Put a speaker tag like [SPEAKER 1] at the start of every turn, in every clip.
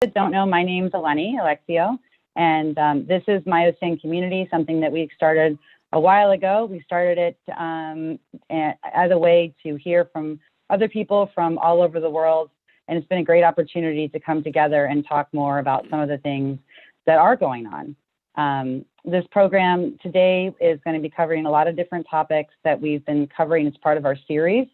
[SPEAKER 1] that don't know, my name's Alexio, and this is MyoSing Community, something that we started a while ago. We started it as a way to hear from other people from all over the world, and it's been a great opportunity to come together and talk more about some of the things that are going on. This program today is going to be covering a lot of different topics that we've been covering as part of our series,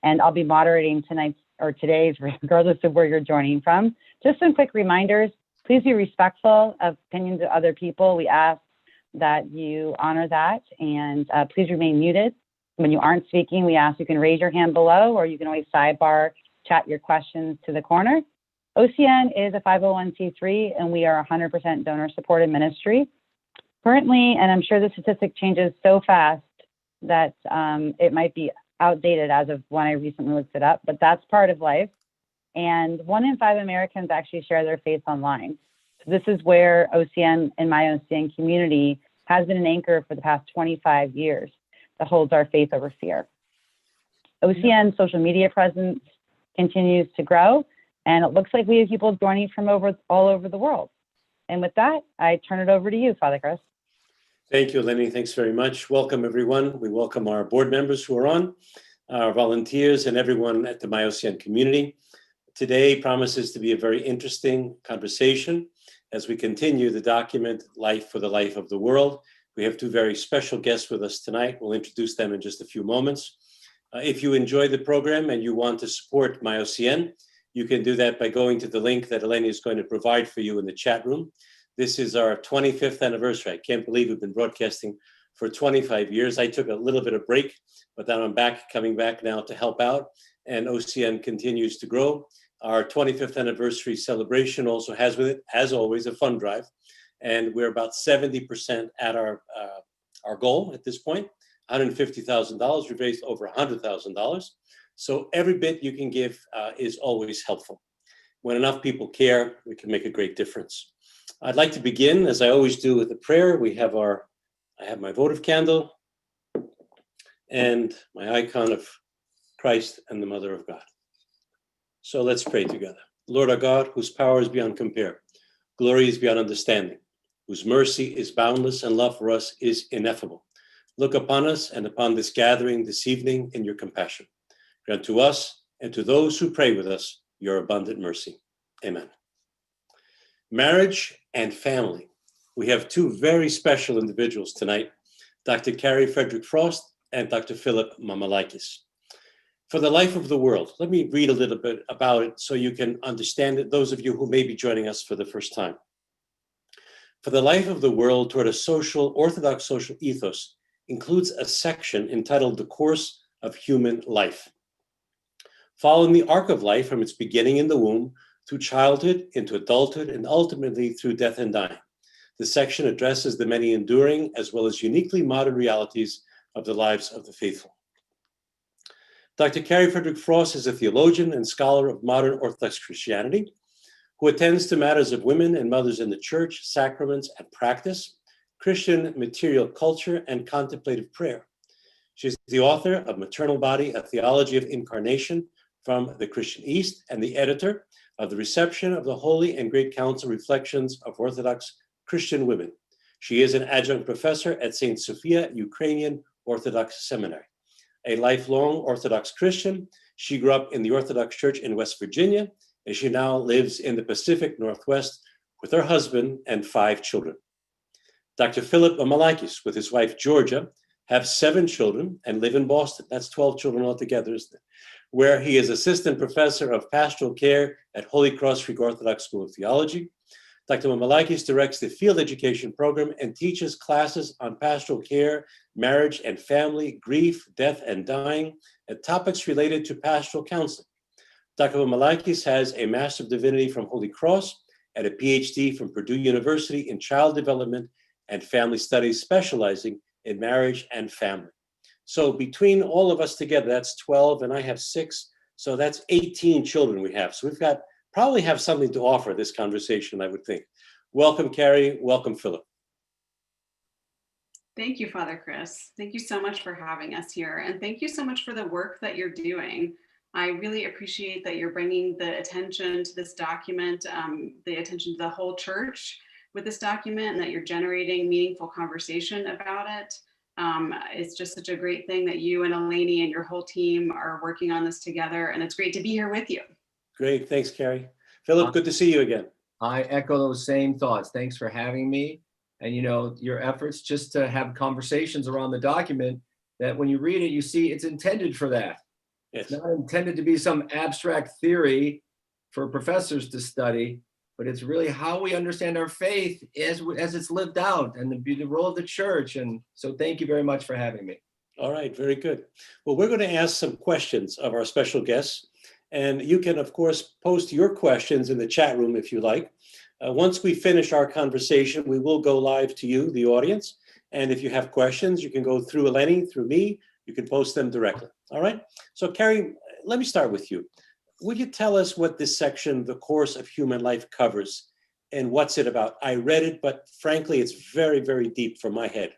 [SPEAKER 1] and I'll be moderating today's, regardless of where you're joining from. Just some quick reminders. Please be respectful of opinions of other people. We ask that you honor that, and please remain muted. When you aren't speaking, we ask you can raise your hand below, or you can always sidebar chat your questions to the corner. OCN is a 501c3, and we are 100% donor-supported ministry. Currently, and I'm sure the statistic changes so fast that it might be outdated as of when I recently looked it up, but that's part of life. And 1 in 5 Americans actually share their faith online. So this is where OCN and MyoSing Community has been an anchor for the past 25 years that holds our faith over fear. OCN's social media presence continues to grow, and it looks like we have people joining from all over the world. And with that, I turn it over to you, Father Chris.
[SPEAKER 2] Thank you, Lenny. Thanks very much. Welcome, everyone. We welcome our board members who are on, our volunteers, and everyone at the MyoSing community. Today promises to be a very interesting conversation as we continue the document Life for the Life of the World. We have 2 very special guests with us tonight. We'll introduce them in just a few moments. If you enjoy the program and you want to support MyoSing, you can do that by going to the link that Eleni is going to provide for you in the chat room. This is our 25th anniversary. I can't believe we've been broadcasting for 25 years. I took a little bit of break, but then I'm coming back now to help out, and OCN continues to grow. Our 25th anniversary celebration also has with it, as always, a fund drive, and we're about 70% at our goal at this point, $150,000. We've raised over $100,000. So every bit you can give is always helpful. When enough people care, we can make a great difference. I'd like to begin, as I always do, with a prayer. I have my votive candle and my icon of Christ and the Mother of God. So let's pray together. Lord our God, whose power is beyond compare, glory is beyond understanding, whose mercy is boundless and love for us is ineffable. Look upon us and upon this gathering this evening in your compassion. Grant to us and to those who pray with us your abundant mercy. Amen. Marriage and family. We have 2 very special individuals tonight, Dr. Carrie Frederick Frost and Dr. Philip Mamalaikis. For the Life of the World, let me read a little bit about it so you can understand it, those of you who may be joining us for the first time. For the Life of the World toward a orthodox social ethos includes a section entitled The Course of Human Life. Following the arc of life from its beginning in the womb, through childhood, into adulthood, and ultimately through death and dying. The section addresses the many enduring as well as uniquely modern realities of the lives of the faithful. Dr. Carrie Frederick Frost is a theologian and scholar of modern Orthodox Christianity who attends to matters of women and mothers in the church, sacraments and practice, Christian material culture, and contemplative prayer. She is the author of Maternal Body, A Theology of Incarnation from the Christian East, and the editor of The Reception of the Holy and Great Council Reflections of Orthodox Christian Women. She is an adjunct professor at St. Sophia Ukrainian Orthodox Seminary. A lifelong Orthodox Christian, she grew up in the Orthodox Church in West Virginia, and she now lives in the Pacific Northwest with her husband and 5 children. Dr. Philip Mamalaikis, with his wife Georgia, have 7 children and live in Boston. That's 12 children altogether, isn't it? Where he is assistant professor of pastoral care at Holy Cross Greek Orthodox School of Theology. Dr. Mamalaikis directs the field education program and teaches classes on pastoral care, marriage and family, grief, death and dying, and topics related to pastoral counseling. Dr. Mamalaikis has a Master of Divinity from Holy Cross and a PhD from Purdue University in child development and family studies, specializing in marriage and family. So between all of us together, that's 12, and I have 6, so that's 18 children we have. So we've probably have something to offer this conversation, I would think. Welcome, Carrie. Welcome, Philip.
[SPEAKER 3] Thank you, Father Chris. Thank you so much for having us here. And thank you so much for the work that you're doing. I really appreciate that you're bringing the attention to this document, the attention to the whole church with this document, and that you're generating meaningful conversation about it. It's just such a great thing that you and Eleni and your whole team are working on this together, and it's great to be here with you.
[SPEAKER 2] Great, thanks, Carrie. Philip, good to see you again.
[SPEAKER 4] I echo those same thoughts. Thanks for having me. And your efforts just to have conversations around the document that when you read it, you see it's intended for that.
[SPEAKER 2] Yes.
[SPEAKER 4] It's not intended to be some abstract theory for professors to study, but it's really how we understand our faith as it's lived out, and the role of the church. And so thank you very much for having me.
[SPEAKER 2] All right, very good. Well, we're going to ask some questions of our special guests, and you can, of course, post your questions in the chat room if you like. Once we finish our conversation, we will go live to you, the audience. And if you have questions, you can go through Eleni, through me, you can post them directly. All right. So Carrie, let me start with you. Would you tell us what this section, The Course of Human Life, covers and what's it about? I read it, but frankly, it's very, very deep for my head.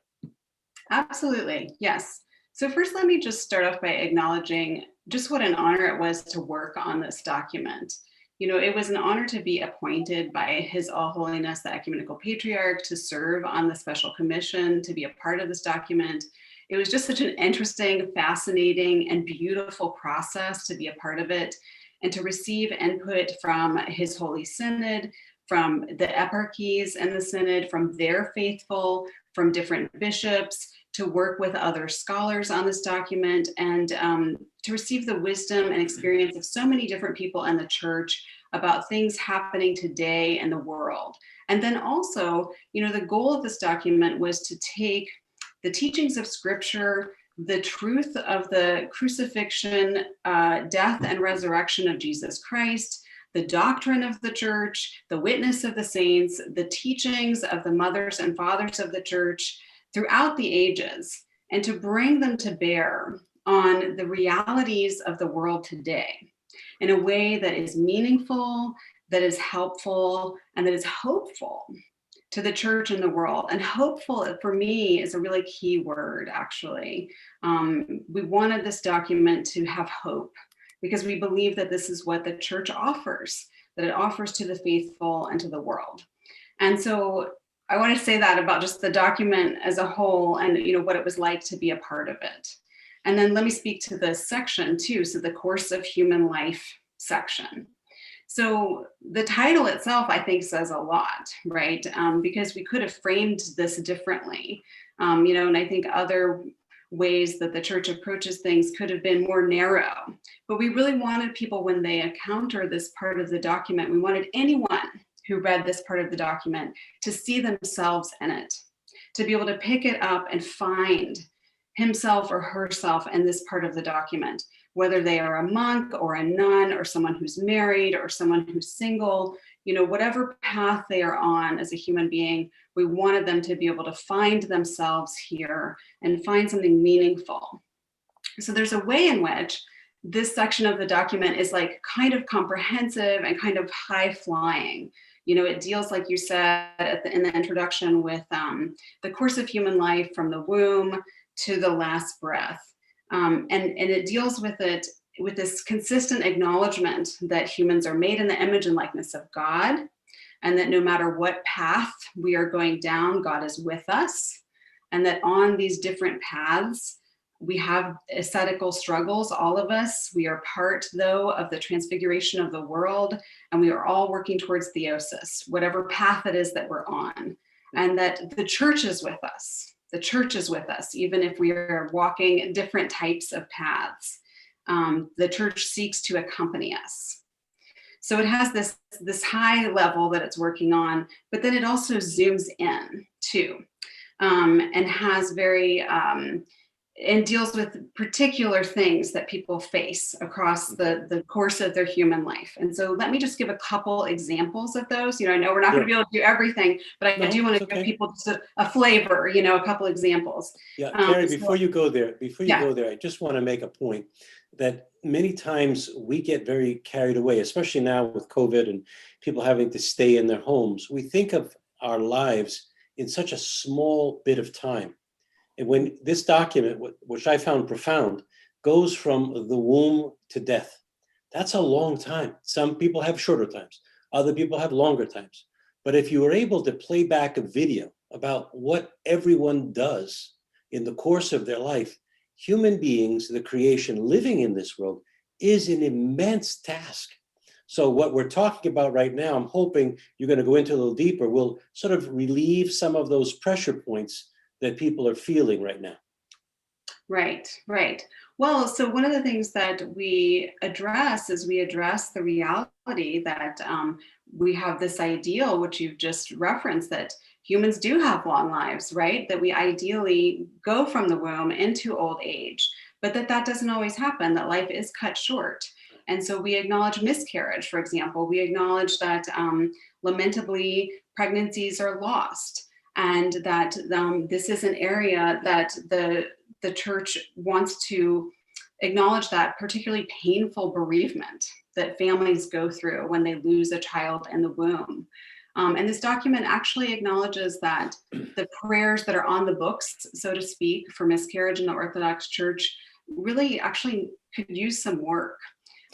[SPEAKER 3] Absolutely, yes. So first, let me just start off by acknowledging just what an honor it was to work on this document. It was an honor to be appointed by His All Holiness, the Ecumenical Patriarch, to serve on the special commission, to be a part of this document. It was just such an interesting, fascinating, and beautiful process to be a part of it, and to receive input from His Holy Synod, from the eparchies and the Synod, from their faithful, from different bishops, to work with other scholars on this document, and to receive the wisdom and experience of so many different people in the church about things happening today in the world. And then also, the goal of this document was to take the teachings of Scripture, the truth of the crucifixion, death, and resurrection of Jesus Christ, the doctrine of the church, the witness of the saints, the teachings of the mothers and fathers of the church throughout the ages, and to bring them to bear on the realities of the world today in a way that is meaningful, that is helpful, and that is hopeful to the church and the world. And hopeful for me is a really key word, actually. We wanted this document to have hope because we believe that this is what the church offers, that it offers to the faithful and to the world. And so I want to say that about just the document as a whole and what it was like to be a part of it. And then let me speak to the section too. So the Course of Human Life section. So the title itself, I think, says a lot, right? Because we could have framed this differently, and I think other ways that the church approaches things could have been more narrow. But we really wanted people, when they encounter this part of the document, we wanted anyone who read this part of the document to see themselves in it, to be able to pick it up and find himself or herself in this part of the document, whether they are a monk or a nun or someone who's married or someone who's single, whatever path they are on as a human being, we wanted them to be able to find themselves here and find something meaningful. So there's a way in which this section of the document is like kind of comprehensive and kind of high flying. It deals, like you said in the introduction, with the course of human life from the womb to the last breath. And it deals with it with this consistent acknowledgement that humans are made in the image and likeness of God, and that no matter what path we are going down, God is with us, and that on these different paths, we have ascetical struggles, all of us. We are part, though, of the transfiguration of the world, and we are all working towards theosis, whatever path it is that we're on, and that the church is with us. The church is with us, even if we are walking different types of paths. The church seeks to accompany us. So it has this high level that it's working on, but then it also zooms in too, and has very, and deals with particular things that people face across the course of their human life. And so let me just give a couple examples of those. I know we're not going to be able to do everything, but I do want to give people just a flavor, a couple examples.
[SPEAKER 2] Yeah, Carrie, before you go there, I just want to make a point that many times we get very carried away, especially now with COVID and people having to stay in their homes. We think of our lives in such a small bit of time. And when this document, which I found profound, goes from the womb to death, That's a long time. Some people have shorter times. Other people have longer times. But if you were able to play back a video about what everyone does in the course of their life, human beings, the creation living in this world, is an immense task. So what we're talking about right now, I'm hoping you're going to go into a little deeper, will sort of relieve some of those pressure points that people are feeling right now.
[SPEAKER 3] Right, right. Well, so one of the things that we address is we address the reality that we have this ideal, which you've just referenced, that humans do have long lives, right? That we ideally go from the womb into old age, but that doesn't always happen, that life is cut short. And so we acknowledge miscarriage, for example. We acknowledge that lamentably pregnancies are lost, and that this is an area that the church wants to acknowledge, that particularly painful bereavement that families go through when they lose a child in the womb. And this document actually acknowledges that the prayers that are on the books, so to speak, for miscarriage in the Orthodox Church really actually could use some work.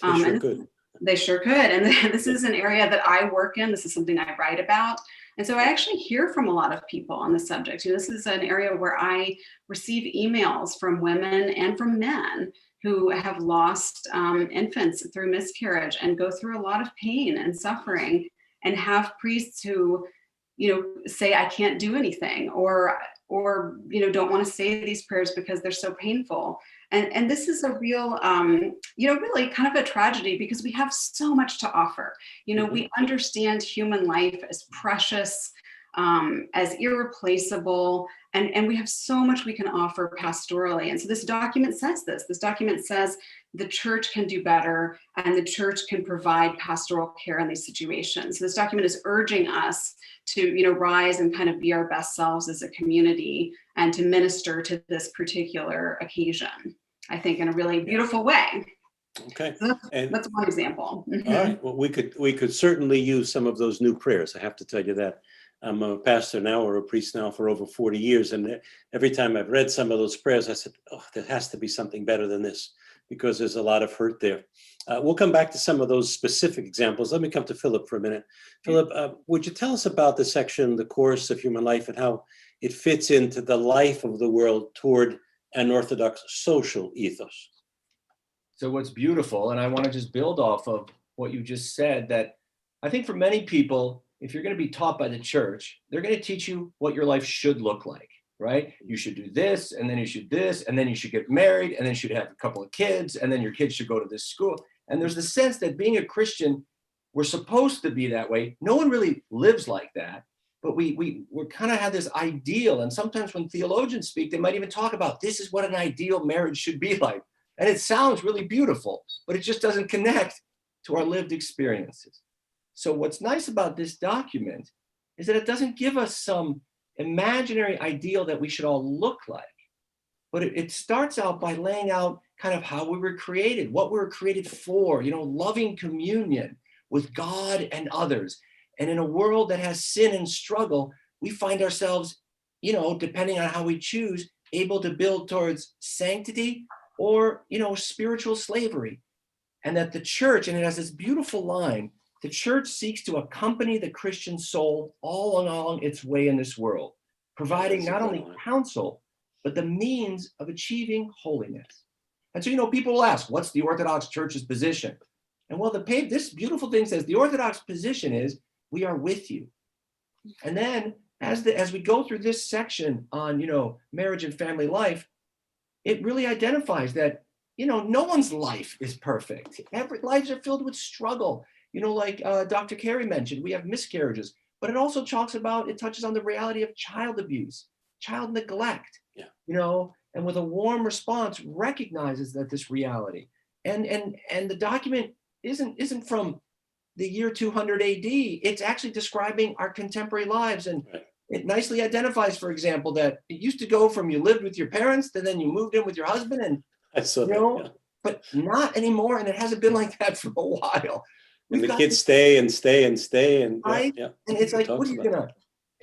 [SPEAKER 2] They sure could.
[SPEAKER 3] They sure could. And this is an area that I work in. This is something I write about. And so I actually hear from a lot of people on the subject. You know, this is an area where I receive emails from women and from men who have lost infants through miscarriage and go through a lot of pain and suffering, and have priests who, you know, say, I can't do anything, or you know, don't want to say these prayers because they're so painful. And this is a real, you know, really kind of a tragedy, because we have so much to offer. You know, we understand human life as precious, as irreplaceable, and we have so much we can offer pastorally. And so this document says this. This document says the church can do better, and the church can provide pastoral care in these situations. So this document is urging us to, you know, rise and kind of be our best selves as a community, and to minister to this particular occasion, I think, in a really beautiful way.
[SPEAKER 2] Okay.
[SPEAKER 3] So
[SPEAKER 2] And
[SPEAKER 3] that's one example.
[SPEAKER 2] all right. Well, we could certainly use some of those new prayers. I have to tell you that. I'm a pastor now, or a priest now, for over 40 years. And every time I've read some of those prayers, I said, oh, there has to be something better than this, because there's a lot of hurt there. We'll come back to some of those specific examples. Let me come to Philip for a minute. Philip, would you tell us about the section, The Course of Human Life, and how it fits into the life of the world toward an Orthodox social ethos?
[SPEAKER 4] So what's beautiful, and I want to just build off of what you just said, that I think for many people, if you're going to be taught by the church, they're going to teach you what your life should look like, right? You should do this, and then you should this, and then you should get married, and then you should have a couple of kids, and then your kids should go to this school. And there's the sense that being a Christian, we're supposed to be that way. No one really lives like that, but we're kind of have this ideal. And sometimes when theologians speak, they might even talk about, this is what an ideal marriage should be like. And it sounds really beautiful, but it just doesn't connect to our lived experiences. So what's nice about this document is that it doesn't give us some imaginary ideal that we should all look like, but it starts out by laying out kind of how we were created, what we were created for, you know, loving communion with God and others. And in a world that has sin and struggle, we find ourselves, you know, depending on how we choose, able to build towards sanctity or, you know, spiritual slavery. And that the church, and it has this beautiful line, the church seeks to accompany the Christian soul all along its way in this world, providing not only counsel, but the means of achieving holiness. And so, you know, people will ask, what's the Orthodox Church's position? And well, this beautiful thing says the Orthodox position is, we are with you. And then as we go through this section on, you know, marriage and family life, it really identifies that, you know, no one's life is perfect. Every lives are filled with struggle. You know, like Dr. Carey mentioned, we have miscarriages, but it also touches on the reality of child abuse, child neglect, you know, and with a warm response recognizes that this reality. And the document isn't from the year 200 AD. It's actually describing our contemporary lives. And it nicely identifies, for example, that it used to go from you lived with your parents, and then you moved in with your husband, and but not anymore. And it hasn't been like that for a while.
[SPEAKER 2] And the kids stay and stay and stay. And
[SPEAKER 4] right? And it's like, what are you gonna,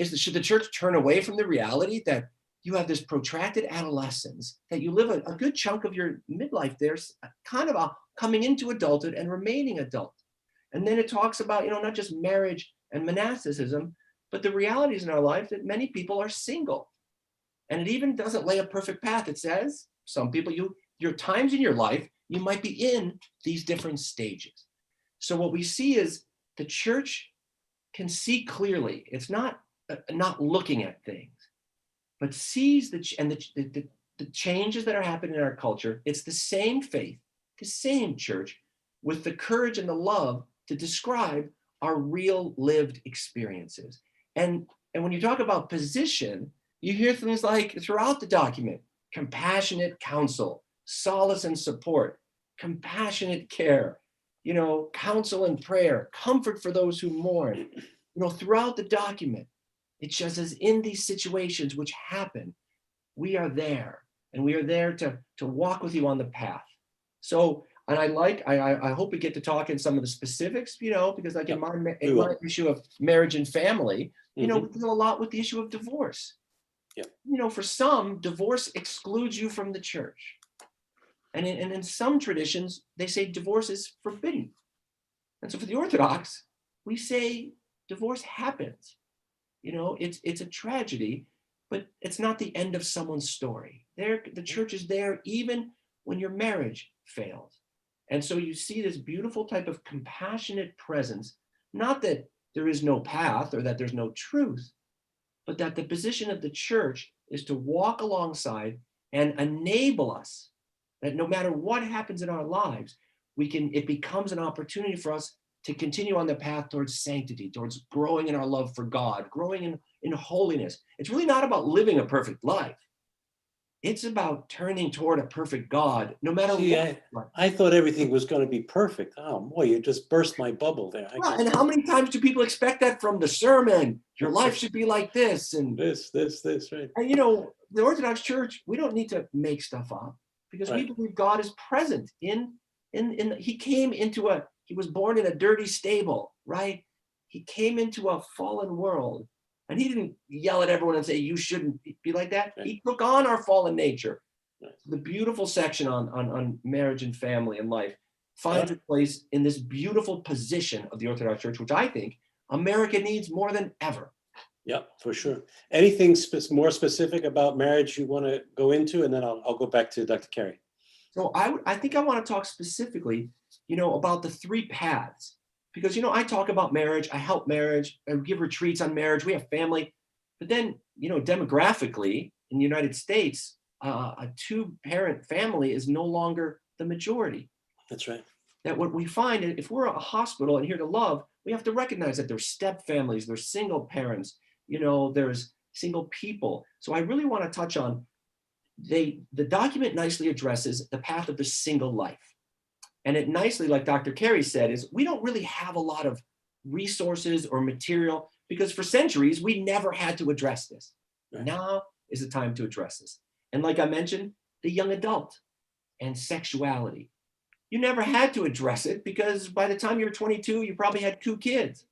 [SPEAKER 4] should the church turn away from the reality that you have this protracted adolescence, that you live a good chunk of your midlife there's kind of a coming into adulthood and remaining adult. And then it talks about, not just marriage and monasticism, but the realities in our life that many people are single. And it even doesn't lay a perfect path. It says some people, your times in your life, you might be in these different stages. So what we see is the church can see clearly. It's not looking at things, but sees the changes that are happening in our culture. It's the same faith, the same church, with the courage and the love to describe our real lived experiences. And when you talk about position, you hear things like throughout the document: compassionate counsel, solace and support, compassionate care, counsel and prayer, comfort for those who mourn. Throughout the document, it just says in these situations which happen, we are there, and we are there to walk with you on the path. So, and I hope we get to talk in some of the specifics, because like in my issue of marriage and family, we deal a lot with the issue of divorce. Yeah. For some, divorce excludes you from the church. And in some traditions, they say divorce is forbidden. And so for the Orthodox, we say divorce happens. It's a tragedy, but it's not the end of someone's story. The church is there even when your marriage fails. And so you see this beautiful type of compassionate presence, not that there is no path or that there's no truth, but that the position of the church is to walk alongside and enable us, that no matter what happens in our lives, it becomes an opportunity for us to continue on the path towards sanctity, towards growing in our love for God, growing in holiness. It's really not about living a perfect life. It's about turning toward a perfect God, no matter what.
[SPEAKER 2] I thought everything was going to be perfect. Oh boy, you just burst my bubble there.
[SPEAKER 4] And how many times do people expect that from the sermon? Your life should be like this and
[SPEAKER 2] this, right?
[SPEAKER 4] And the Orthodox Church, we don't need to make stuff up, because we believe God is present he was born in a dirty stable, right? He came into a fallen world, and he didn't yell at everyone and say, you shouldn't be like that. Right. He took on our fallen nature. Right. The beautiful section on marriage and family and life finds its place in this beautiful position of the Orthodox Church, which I think America needs more than ever.
[SPEAKER 2] Yeah, for sure. Anything more specific about marriage you want to go into, and then I'll go back to Dr. Carey.
[SPEAKER 4] So I think I want to talk specifically, about the three paths, because, I talk about marriage, I help marriage, I give retreats on marriage, we have family, but then, demographically in the United States, a two-parent family is no longer the majority.
[SPEAKER 2] That's right.
[SPEAKER 4] That what we find, if we're a hospital and here to love, we have to recognize that there's step families, there's single parents, there's single people. So I really want to touch on the document nicely addresses the path of the single life. And it nicely, like Dr. Carey said, is we don't really have a lot of resources or material, because for centuries, we never had to address this. Right. Now is the time to address this. And like I mentioned, the young adult and sexuality. You never had to address it, because by the time you're 22, you probably had 2 kids.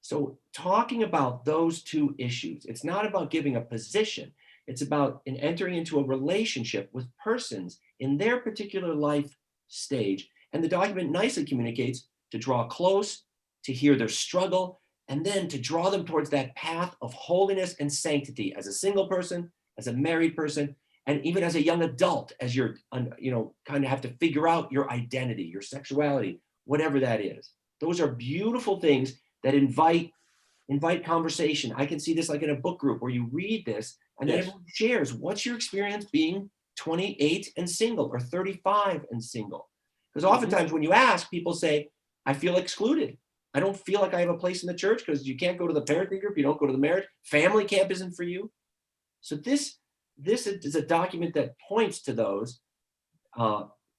[SPEAKER 4] So talking about those two issues, it's not about giving a position. It's about entering into a relationship with persons in their particular life stage. And the document nicely communicates to draw close, to hear their struggle, and then to draw them towards that path of holiness and sanctity as a single person, as a married person, and even as a young adult, as you're, kind of have to figure out your identity, your sexuality, whatever that is. Those are beautiful things that invite conversation. I can see this like in a book group where you read this and then everyone shares, what's your experience being 28 and single, or 35 and single? Because oftentimes when you ask, people say, I feel excluded. I don't feel like I have a place in the church, because you can't go to the parenting group, you don't go to the marriage, family camp isn't for you. So this is a document that points to those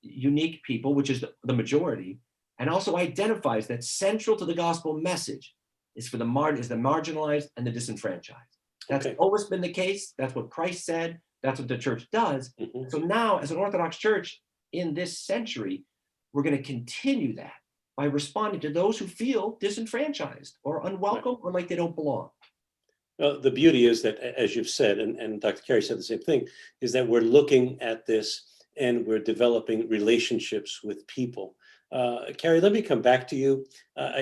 [SPEAKER 4] unique people, which is the majority, and also identifies that central to the gospel message is for the marginalized and the disenfranchised. That's always been the case. That's what Christ said. That's what the church does. Mm-hmm. So now, as an Orthodox church in this century, we're going to continue that by responding to those who feel disenfranchised or unwelcome or like they don't belong.
[SPEAKER 2] Well, the beauty is that, as you've said, and Dr. Carey said the same thing, is that we're looking at this and we're developing relationships with people. Carrie, let me come back to you.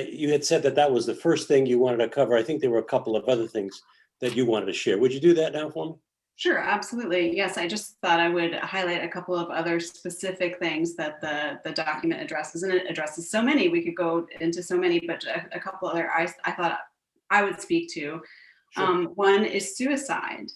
[SPEAKER 2] You had said that that was the first thing you wanted to cover. I think there were a couple of other things that you wanted to share. Would you do that now for me?
[SPEAKER 3] Sure, absolutely. Yes, I just thought I would highlight a couple of other specific things that the document addresses, and it addresses so many. We could go into so many, but a couple other I thought I would speak to.
[SPEAKER 2] Sure.
[SPEAKER 3] One is suicide.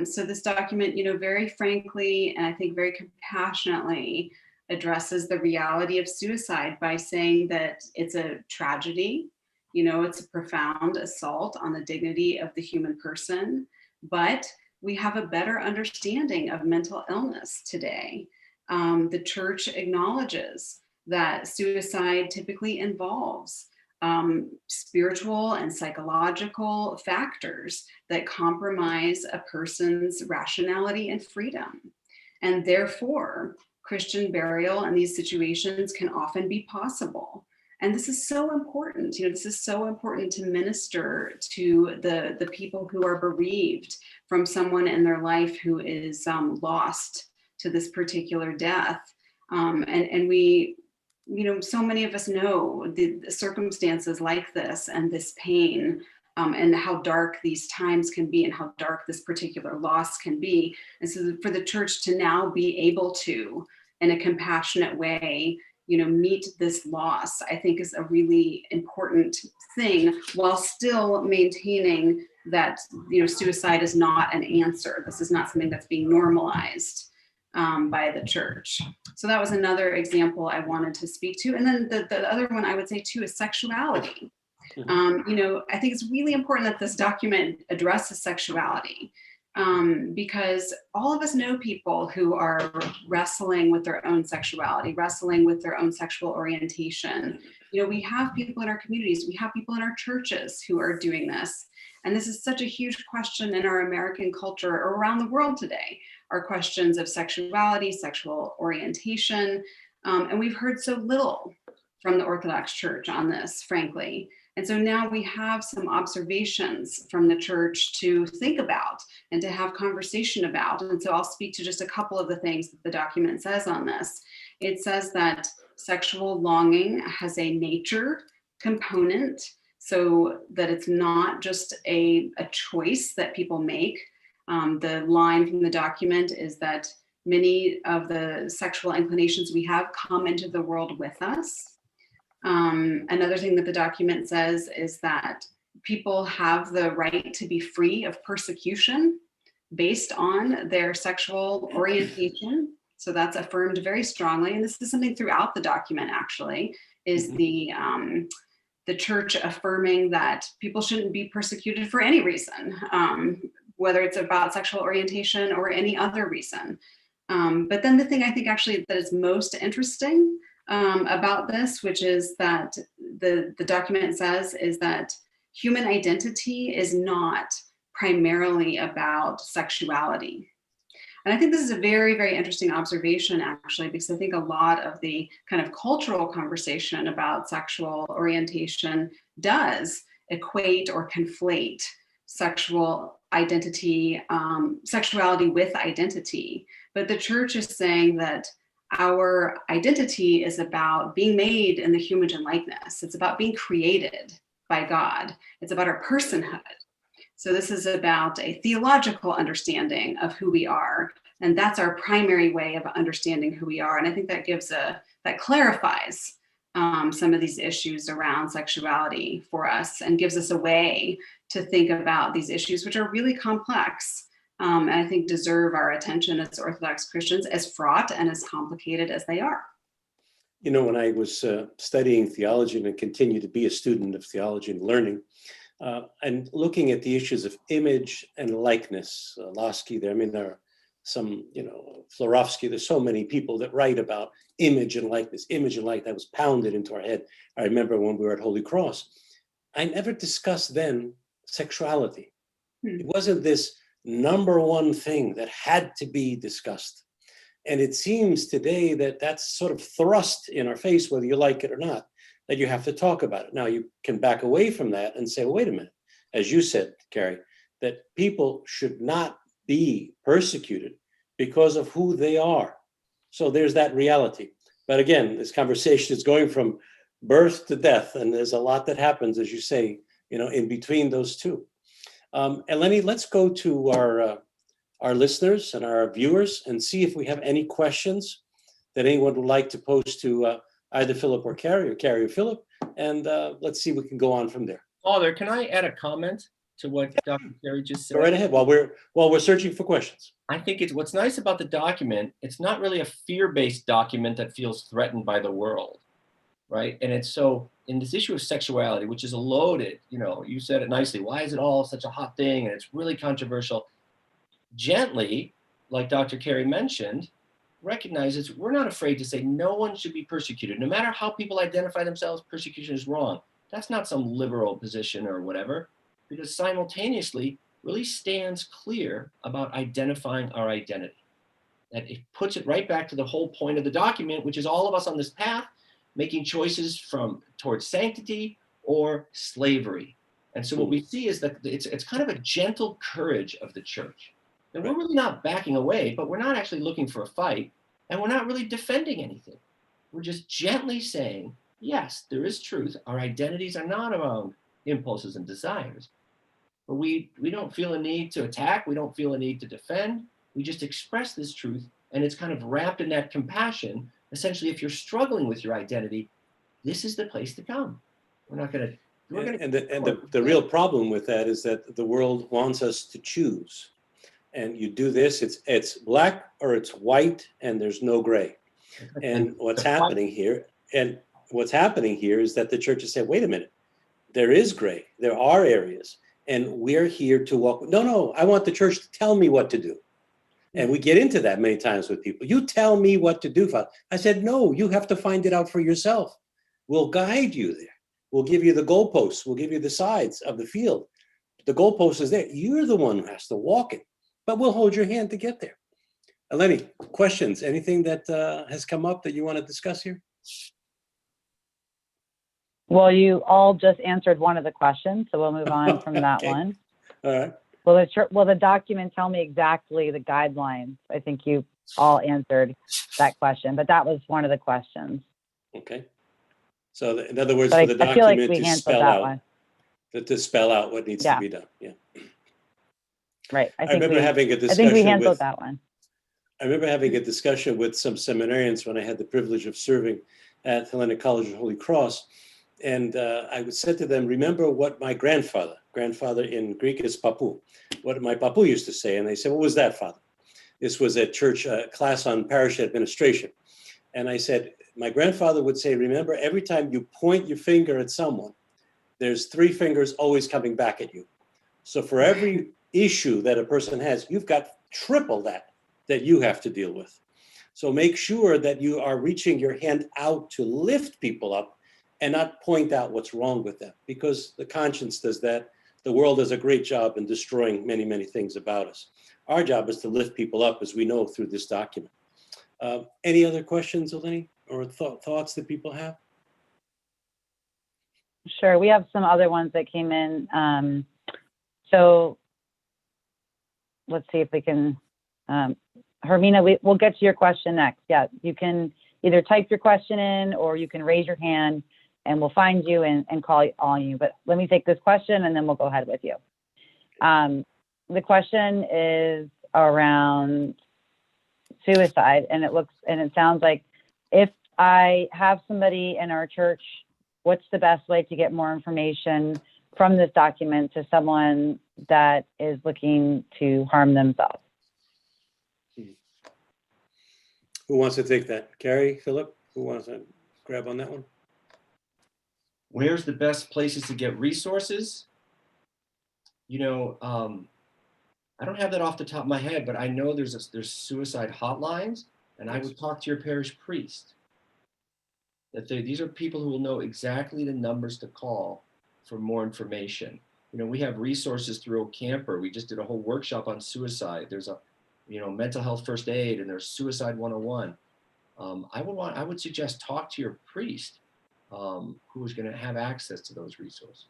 [SPEAKER 3] So this document, very frankly, and I think very compassionately addresses the reality of suicide by saying that it's a tragedy, it's a profound assault on the dignity of the human person, but we have a better understanding of mental illness today. The church acknowledges that suicide typically involves spiritual and psychological factors that compromise a person's rationality and freedom. And therefore, Christian burial in these situations can often be possible. And this is so important. This is so important to minister to the people who are bereaved from someone in their life who is lost to this particular death. And we, so many of us know the circumstances like this and this pain, and how dark these times can be and how dark this particular loss can be. And so for the church to now be able to, in a compassionate way, meet this loss, I think is a really important thing, while still maintaining that, suicide is not an answer. This is not something that's being normalized by the church. So that was another example I wanted to speak to. And then the other one I would say too is sexuality. I think it's really important that this document addresses sexuality, because all of us know people who are wrestling with their own sexuality, wrestling with their own sexual orientation. We have people in our communities, we have people in our churches who are doing this. And this is such a huge question in our American culture or around the world today, are questions of sexuality, sexual orientation. And we've heard so little from the Orthodox Church on this, frankly. And so now we have some observations from the church to think about and to have conversation about. And so I'll speak to just a couple of the things that the document says on this. It says that sexual longing has a nature component, so that it's not just a choice that people make. The line from the document is that many of the sexual inclinations we have come into the world with us. Another thing that the document says is that people have the right to be free of persecution based on their sexual orientation. So that's affirmed very strongly. And this is something throughout the document, actually, is the church affirming that people shouldn't be persecuted for any reason, whether it's about sexual orientation or any other reason. But then the thing I think actually that is most interesting about this, which is that the document says, is that human identity is not primarily about sexuality. And I think this is a very, very interesting observation, actually, because I think a lot of the kind of cultural conversation about sexual orientation does equate or conflate sexual identity, sexuality with identity. But the church is saying that our identity is about being made in the human and likeness. It's about being created by God. It's about our personhood. So this is about a theological understanding of who we are. And that's our primary way of understanding who we are. And I think that that clarifies some of these issues around sexuality for us and gives us a way to think about these issues, which are really complex. And I think deserve our attention as Orthodox Christians, as fraught and as complicated as they are.
[SPEAKER 2] When I was studying theology and continue to be a student of theology and learning, and looking at the issues of image and likeness, Lasky there, there are some, Florovsky, there's so many people that write about image and likeness, that was pounded into our head. I remember when we were at Holy Cross, I never discussed then sexuality. It wasn't this number one thing that had to be discussed. And it seems today that that's sort of thrust in our face, whether you like it or not, that you have to talk about it. Now you can back away from that and say, well, wait a minute, as you said, Carrie, that people should not be persecuted because of who they are. So there's that reality. But again, this conversation is going from birth to death, and there's a lot that happens, as you say, in between those two. Eleni, let's go to our listeners and our viewers and see if we have any questions that anyone would like to pose to either Philip or Carrie or Philip, and let's see if we can go on from there.
[SPEAKER 4] Father, can I add a comment to what Dr. Clergy just said?
[SPEAKER 2] Go right ahead while we're searching for questions.
[SPEAKER 4] I think what's nice about the document, it's not really a fear-based document that feels threatened by the world, right? And it's so, in this issue of sexuality, which is a loaded, you said it nicely, why is it all such a hot thing? And it's really controversial. Gently, like Dr. Carey mentioned, recognizes we're not afraid to say no one should be persecuted. No matter how people identify themselves, persecution is wrong. That's not some liberal position or whatever, because simultaneously really stands clear about identifying our identity. That it puts it right back to the whole point of the document, which is all of us on this path making choices towards sanctity or slavery. And so what we see is that it's kind of a gentle courage of the church. And we're really not backing away, but we're not actually looking for a fight, and we're not really defending anything. We're just gently saying, yes, there is truth. Our identities are not around impulses and desires. But we don't feel a need to attack. We don't feel a need to defend. We just express this truth, and it's kind of wrapped in that compassion. Essentially, if you're struggling with your identity, this is the place to come. We're not going to.
[SPEAKER 2] The real problem with that is that the world wants us to choose. And you do this, it's black or it's white, and there's no gray. And what's happening here is that the church has said, wait a minute, there is gray. There are areas. And we're here to walk. No, I want the church to tell me what to do. And we get into that many times with people. You tell me what to do, Father. I said, no, you have to find it out for yourself. We'll guide you there. We'll give you the goalposts. We'll give you the sides of the field. The goalpost is there. You're the one who has to walk it. But we'll hold your hand to get there. Eleni, questions? Anything that has come up that you want to discuss here?
[SPEAKER 1] Well, you all just answered one of the questions, so we'll move on from that one.
[SPEAKER 2] All right.
[SPEAKER 1] Will the document tell me exactly the guidelines? I think you all answered that question, but that was one of the questions.
[SPEAKER 2] Okay. So in other words, for the document to spell out what needs to be done. Yeah.
[SPEAKER 1] Right.
[SPEAKER 2] I remember having a discussion.
[SPEAKER 1] I think we handled that one.
[SPEAKER 2] I remember having a discussion with some seminarians when I had the privilege of serving at Hellenic College of Holy Cross. And I would say to them, remember what my grandfather in Greek is papu, what my papu used to say. And they said, what was that, Father? This was a church class on parish administration. And I said, my grandfather would say, remember, every time you point your finger at someone, there's 3 fingers always coming back at you. So for every issue that a person has, you've got triple that you have to deal with. So make sure that you are reaching your hand out to lift people up and not point out what's wrong with them, because the conscience does that. The world does a great job in destroying many, many things about us. Our job is to lift people up, as we know through this document. Any other questions, Eleni, or thoughts that people have?
[SPEAKER 1] Sure, we have some other ones that came in. So let's see if we can, Hermina, we'll get to your question next. Yeah, you can either type your question in or you can raise your hand and we'll find you and call on you. But let me take this question and then we'll go ahead with you. The question is around suicide, and it sounds like, if I have somebody in our church, what's the best way to get more information from this document to someone that is looking to harm themselves?
[SPEAKER 2] Who wants to take that? Carrie, Philip, who wants to grab on that one?
[SPEAKER 4] Where's the best places to get resources? I don't have that off the top of my head, but I know there's suicide hotlines, and I would talk to your parish priest. These are people who will know exactly the numbers to call for more information. We have resources through Camper. We just did a whole workshop on suicide. There's a, mental health first aid, and there's suicide 101. I would suggest talk to your priest, who is going to have access to those resources.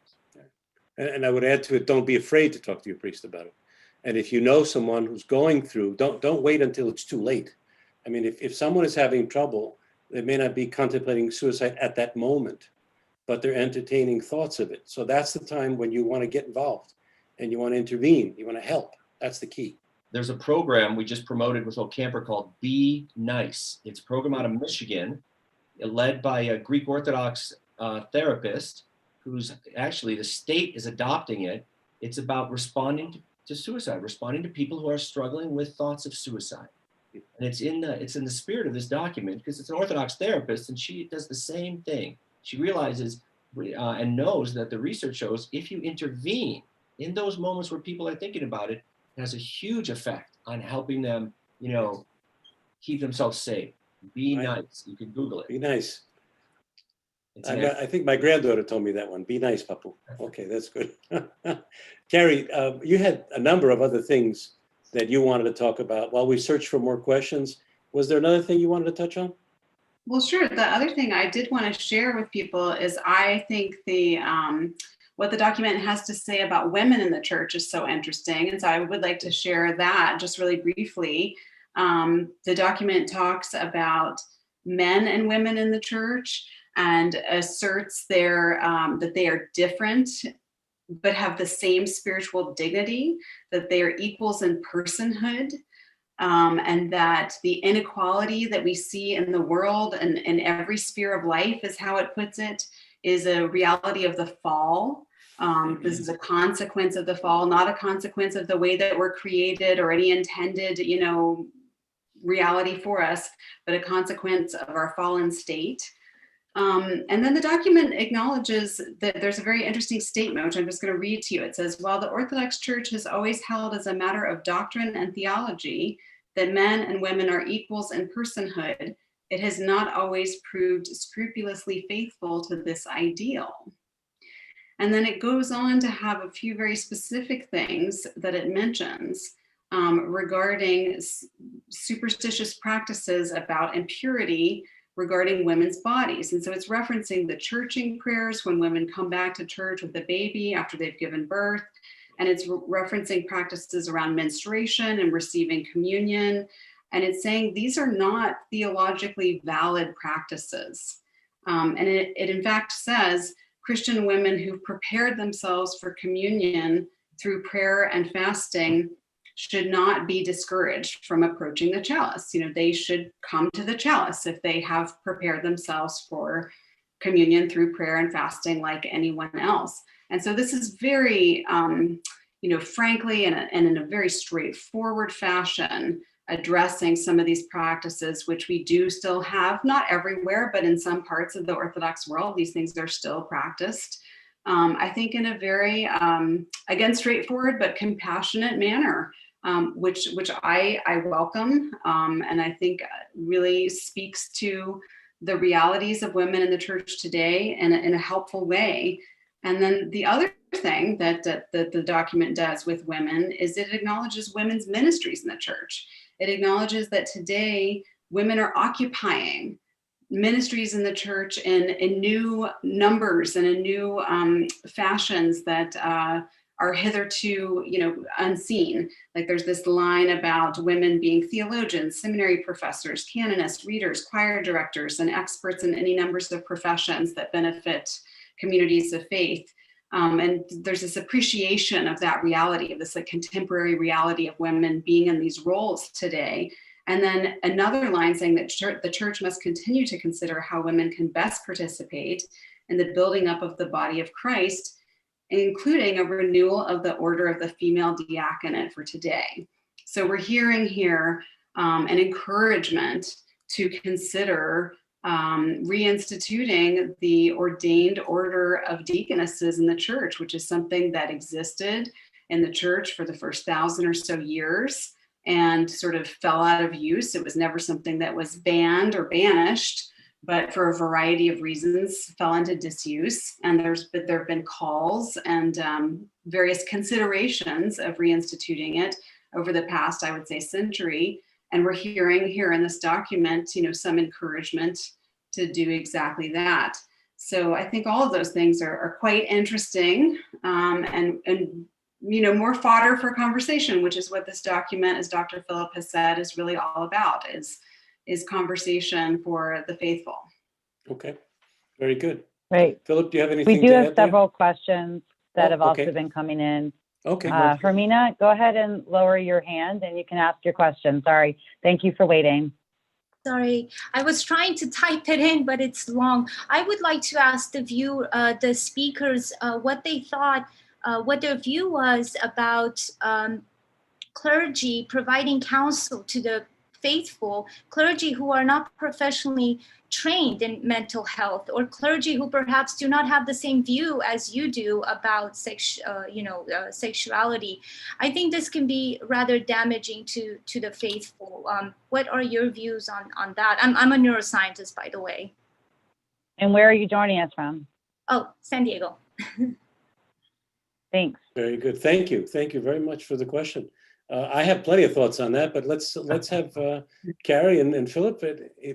[SPEAKER 2] And I would add to it, don't be afraid to talk to your priest about it. And if you know someone who's going through, don't wait until it's too late. I mean, if someone is having trouble, they may not be contemplating suicide at that moment, but they're entertaining thoughts of it. So that's the time when you want to get involved and you want to intervene, you want to help. That's the key.
[SPEAKER 4] There's a program we just promoted with Camper called Be Nice. It's a program out of Michigan, led by a Greek Orthodox therapist who's actually, the state is adopting it. It's about responding to suicide, responding to people who are struggling with thoughts of suicide. And it's in the spirit of this document, because it's an Orthodox therapist and she does the same thing. She realizes and knows that the research shows if you intervene in those moments where people are thinking about it, it has a huge effect on helping them, keep themselves safe. Be nice. You can Google it.
[SPEAKER 2] Be nice. I think my granddaughter told me that one. Be nice, Papu. Okay, that's good. Carrie, you had a number of other things that you wanted to talk about while we search for more questions. Was there another thing you wanted to touch on?
[SPEAKER 3] Well, sure. The other thing I did want to share with people is I think what the document has to say about women in the church is so interesting. And so I would like to share that just really briefly. The document talks about men and women in the church and asserts that they are different, but have the same spiritual dignity, that they are equals in personhood, and that the inequality that we see in the world and in every sphere of life, is how it puts it, is a reality of the fall. This is a consequence of the fall, not a consequence of the way that we're created or any intended, reality for us, but a consequence of our fallen state. And then the document acknowledges that there's a very interesting statement, which I'm just going to read to you. It says, while the Orthodox Church has always held as a matter of doctrine and theology that men and women are equals in personhood, it has not always proved scrupulously faithful to this ideal. And then it goes on to have a few very specific things that it mentions regarding superstitious practices about impurity regarding women's bodies. And so it's referencing the churching prayers when women come back to church with a baby after they've given birth. And it's referencing practices around menstruation and receiving communion. And it's saying these are not theologically valid practices. And it in fact says Christian women who've prepared themselves for communion through prayer and fasting should not be discouraged from approaching the chalice. They should come to the chalice if they have prepared themselves for communion through prayer and fasting like anyone else. And so this is very, frankly, and in a very straightforward fashion, addressing some of these practices, which we do still have, not everywhere, but in some parts of the Orthodox world, these things are still practiced. I think in a very, again, straightforward but compassionate manner, which I welcome, and I think really speaks to the realities of women in the church today in a helpful way. And then the other thing that the document does with women is it acknowledges women's ministries in the church. It acknowledges that today women are occupying ministries in the church in new numbers and in new fashions that are hitherto, unseen. Like there's this line about women being theologians, seminary professors, canonists, readers, choir directors, and experts in any numbers of professions that benefit communities of faith. And there's this appreciation of that reality, of this contemporary reality of women being in these roles today. And then another line saying that the church must continue to consider how women can best participate in the building up of the body of Christ, including a renewal of the order of the female diaconate for today. So we're hearing here an encouragement to consider reinstituting the ordained order of deaconesses in the church, which is something that existed in the church for the first 1,000 or so years and sort of fell out of use. It was never something that was banned or banished, but for a variety of reasons fell into disuse. And there have been calls and various considerations of reinstituting it over the past, I would say, century. And we're hearing here in this document, some encouragement to do exactly that. So I think all of those things are quite interesting and more fodder for conversation, which is what this document, as Dr. Phillip has said, is really all about, is is conversation for the faithful.
[SPEAKER 2] Okay, very good.
[SPEAKER 1] Great.
[SPEAKER 2] Philip, do you have
[SPEAKER 1] We
[SPEAKER 2] anything
[SPEAKER 1] do
[SPEAKER 2] to
[SPEAKER 1] have
[SPEAKER 2] add there?
[SPEAKER 1] several questions that
[SPEAKER 2] Oh,
[SPEAKER 1] have also
[SPEAKER 2] okay.
[SPEAKER 1] been coming in.
[SPEAKER 2] Okay.
[SPEAKER 1] Hermina, go ahead and lower your hand and you can ask your question. Sorry. Thank you for waiting.
[SPEAKER 5] Sorry, I was trying to type it in, but it's long. I would like to ask the speakers, what they thought, what their view was about clergy providing counsel to the faithful, clergy who are not professionally trained in mental health, or clergy who perhaps do not have the same view as you do about sexuality. I think this can be rather damaging to the faithful. What are your views on that? I'm a neuroscientist, by the way.
[SPEAKER 1] And where are you joining us from?
[SPEAKER 5] Oh, San Diego.
[SPEAKER 1] Thanks.
[SPEAKER 2] Very good. Thank you. Thank you very much for the question. I have plenty of thoughts on that, but let's have Carrie and Philip.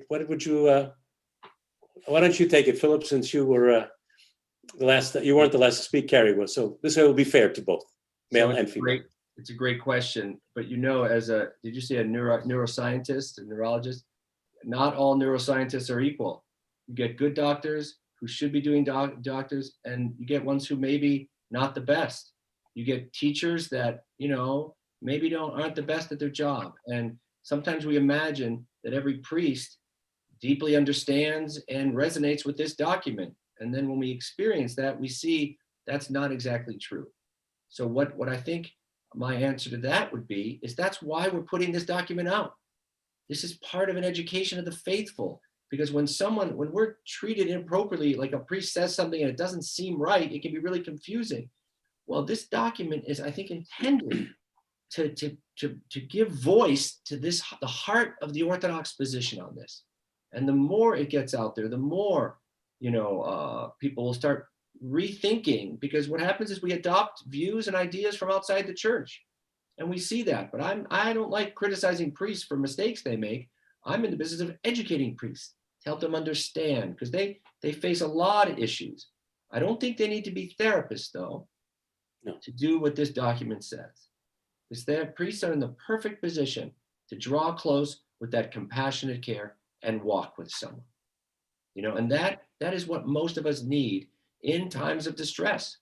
[SPEAKER 2] What would you? Why don't you take it, Philip, since you were the last? You weren't the last to speak. Carrie was. So this way will be fair to both, male and female.
[SPEAKER 4] It's a great question, but did you say a neuroscientist, a neurologist? Not all neuroscientists are equal. You get good doctors who should be doing doctors, and you get ones who maybe not the best. You get teachers that maybe aren't the best at their job, and sometimes we imagine that every priest deeply understands and resonates with this document, and then when we experience that, we see that's not exactly true. So what I think my answer to that would be is that's why we're putting this document out. This is part of an education of the faithful, because when we're treated inappropriately, like a priest says something and it doesn't seem right, it can be really confusing. Well, this document is, I think, intended to give voice to the heart of the Orthodox position on this. And the more it gets out there, the more people will start rethinking, because what happens is we adopt views and ideas from outside the church, and we see that. But I don't like criticizing priests for mistakes they make. I'm in the business of educating priests to help them understand, because they face a lot of issues. I don't think they need to be therapists, though, to do what this document says. Is that priests are in the perfect position to draw close with that compassionate care and walk with someone. And that is what most of us need in times of distress.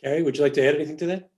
[SPEAKER 2] Carrie, would you like to add anything to that?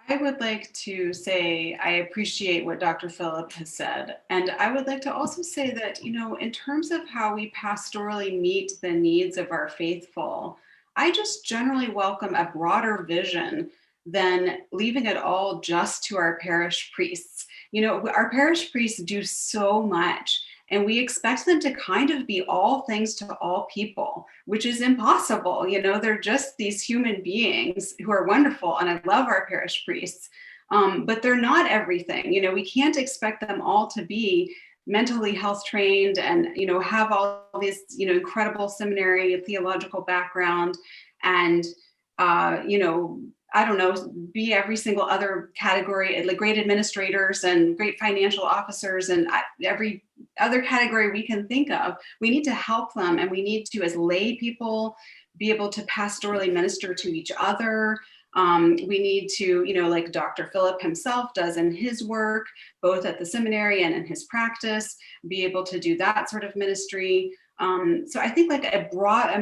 [SPEAKER 3] I would like to say I appreciate what Dr. Philip has said. And I would like to also say that, in terms of how we pastorally meet the needs of our faithful, I just generally welcome a broader vision than leaving it all just to our parish priests. Our parish priests do so much, and we expect them to kind of be all things to all people, which is impossible. They're just these human beings who are wonderful, and I love our parish priests, but they're not everything. We can't expect them all to be mentally health trained and, have all this, incredible seminary theological background and, I don't know, be every single other category, like great administrators and great financial officers and every other category we can think of. We need to help them, and we need to, as lay people, be able to pastorally minister to each other. We need to, like Dr. Philip himself does in his work, both at the seminary and in his practice, be able to do that sort of ministry. So I think like a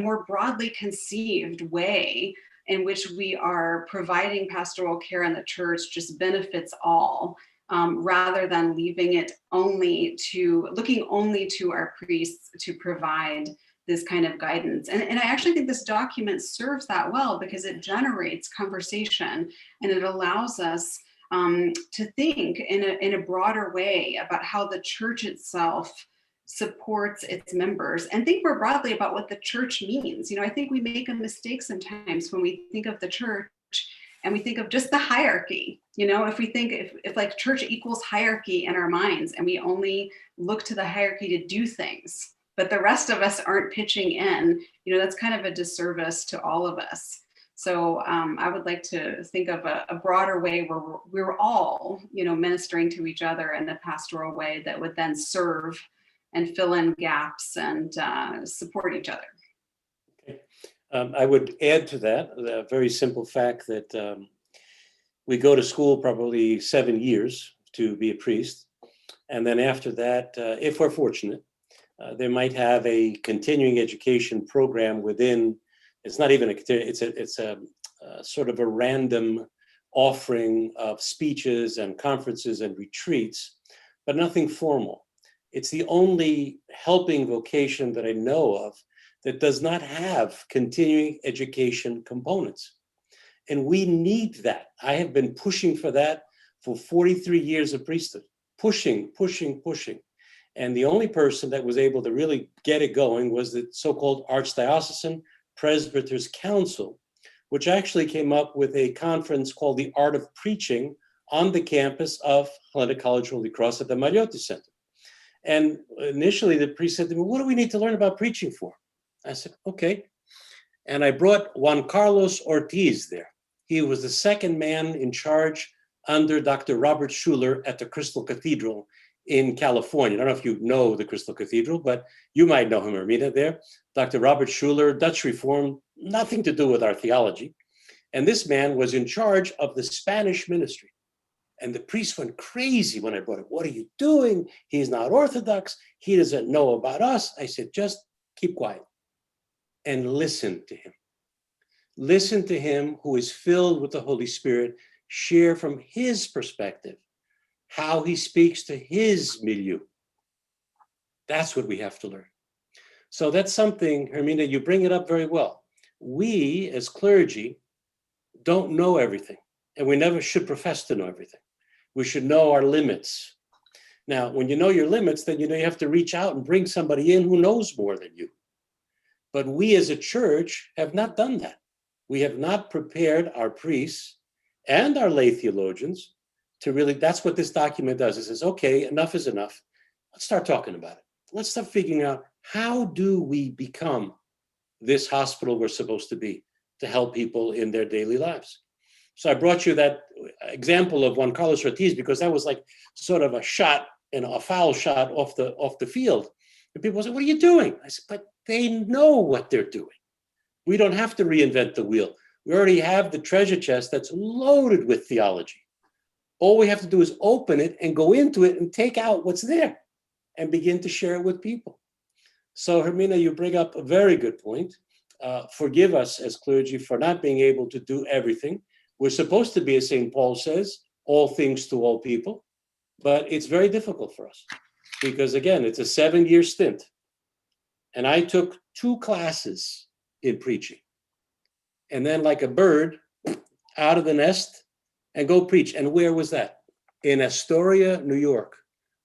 [SPEAKER 3] more broadly conceived way in which we are providing pastoral care in the church just benefits all, rather than looking only to our priests to provide this kind of guidance. And I actually think this document serves that well, because it generates conversation and it allows us to think in a broader way about how the church itself supports its members, and think more broadly about what the church means. I think we make a mistake sometimes when we think of the church and we think of just the hierarchy. If we think if like church equals hierarchy in our minds, and we only look to the hierarchy to do things, but the rest of us aren't pitching in, that's kind of a disservice to all of us. So I would like to think of a broader way where we're all, ministering to each other in a pastoral way that would then serve and fill in gaps and support each other.
[SPEAKER 2] Okay. I would add to that the very simple fact that we go to school probably 7 years to be a priest. And then after that, if we're fortunate, they might have a continuing education program within. It's not even it's a sort of a random offering of speeches and conferences and retreats, but nothing formal. It's the only helping vocation that I know of that does not have continuing education components. And we need that. I have been pushing for that for 43 years of priesthood, pushing. And the only person that was able to really get it going was the so-called Archdiocesan Presbyters Council, which actually came up with a conference called the Art of Preaching on the campus of Hellenic College Holy Cross at the Mariotti Center. And initially the priest said to me, what do we need to learn about preaching for? I said, okay. And I brought Juan Carlos Ortiz there. He was the second man in charge under Dr. Robert Schuller at the Crystal Cathedral in California. I don't know if you know the Crystal Cathedral, but you might know him, Ermina, there. Dr. Robert Schuller, Dutch Reform, nothing to do with our theology. And this man was in charge of the Spanish ministry. And the priest went crazy when I brought it. What are you doing? He's not Orthodox. He doesn't know about us. I said, just keep quiet and listen to him. Listen to him who is filled with the Holy Spirit, share from his perspective how he speaks to his milieu. That's what we have to learn. So that's something, Hermina, you bring it up very well. We as clergy don't know everything, and we never should profess to know everything. We should know our limits. Now, when you know your limits, then you know you have to reach out and bring somebody in who knows more than you. But we as a church have not done that. We have not prepared our priests and our lay theologians to really, that's what this document does. It says, okay, enough is enough. Let's start talking about it. Let's start figuring out, how do we become this hospital we're supposed to be to help people in their daily lives? So I brought you that example of Juan Carlos Ortiz because that was like sort of a shot and a foul shot off the field. And people say, what are you doing? I said, but they know what they're doing. We don't have to reinvent the wheel. We already have the treasure chest that's loaded with theology. All we have to do is open it and go into it and take out what's there and begin to share it with people. So Hermina, you bring up a very good point. Forgive us as clergy for not being able to do everything. We're supposed to be, as St. Paul says, all things to all people, but it's very difficult for us because, again, it's a 7-year stint. And I took 2 classes in preaching. And then like a bird, out of the nest and go preach. And where was that? In Astoria, New York.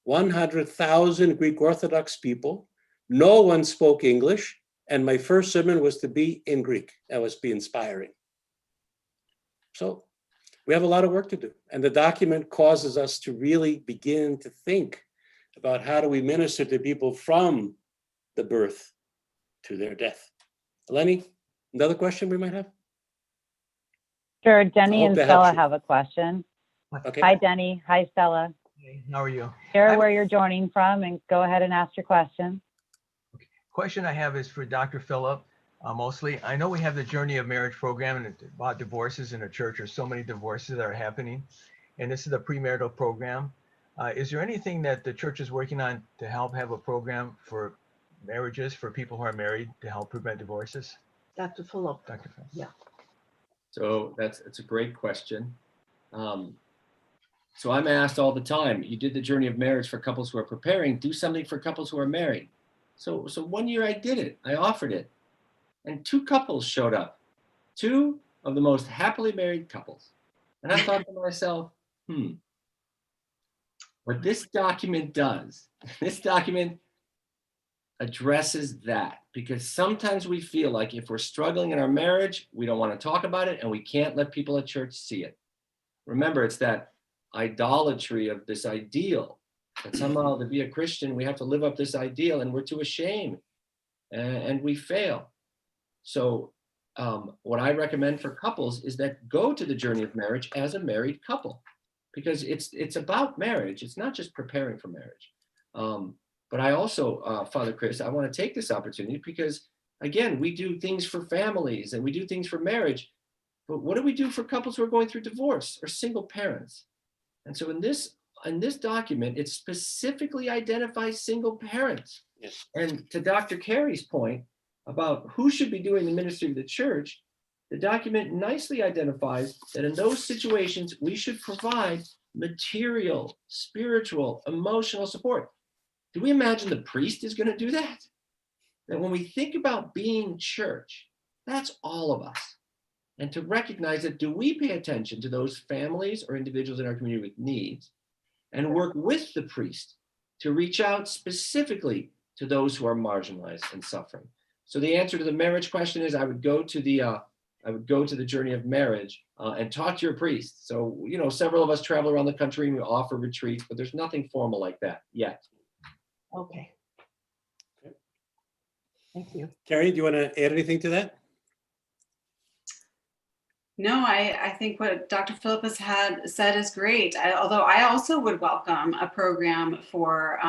[SPEAKER 2] 100,000 Greek Orthodox people. No one spoke English. And my first sermon was to be in Greek. That was be inspiring. So we have a lot of work to do. And the document causes us to really begin to think about how do we minister to people from the birth to their death. Lenny, another question we might have?
[SPEAKER 1] Sure, Denny and
[SPEAKER 2] that
[SPEAKER 1] Stella
[SPEAKER 2] helps you.
[SPEAKER 1] have a question.
[SPEAKER 2] Okay.
[SPEAKER 1] Hi, Denny. Hi, Stella.
[SPEAKER 6] Hey, how are you?
[SPEAKER 1] Share where you're joining from and go ahead and ask your question.
[SPEAKER 6] Question I have is for Dr. Philip, mostly. I know we have the Journey of Marriage program and about divorces in the church. There's so many divorces that are happening. And this is a premarital program. Is there anything that the church is working on to help have a program for marriages for people who are married to help prevent divorces?
[SPEAKER 7] Dr. Philip.
[SPEAKER 6] Dr. Philip.
[SPEAKER 7] Yeah.
[SPEAKER 4] So it's a great question. So I'm asked all the time, you did the Journey of Marriage for couples who are preparing, do something for couples who are married. So 1 year I did it, I offered it. And 2 couples showed up, 2 of the most happily married couples. And I thought to myself, what this document does, this document addresses that, because sometimes we feel like if we're struggling in our marriage, we don't want to talk about it and we can't let people at church see it. Remember, it's that idolatry of this ideal that somehow to be a Christian, we have to live up this ideal and we're too ashamed and we fail. So what I recommend for couples is that go to the Journey of Marriage as a married couple, because it's about marriage. It's not just preparing for marriage. But I also, Father Chris, I want to take this opportunity because, again, we do things for families and we do things for marriage. But what do we do for couples who are going through divorce or single parents? And so in this in this document, it specifically identifies single parents.
[SPEAKER 2] Yes.
[SPEAKER 4] And to Dr. Carey's point about who should be doing the ministry of the church, the document nicely identifies that in those situations, we should provide material, spiritual, emotional support. Do we imagine the priest is going to do that? That when we think about being church, that's all of us. And to recognize that, do we pay attention to those families or individuals in our community with needs and work with the priest to reach out specifically to those who are marginalized and suffering? So the answer to the marriage question is I would go to the journey of marriage and talk to your priest. So, you know, several of us travel around the country and we offer retreats, but there's nothing formal like that yet.
[SPEAKER 7] Okay. Thank you.
[SPEAKER 2] Carrie, do you want to add anything to that?
[SPEAKER 3] No, I think what Dr. Phillip has said is great. Although I also would welcome a program for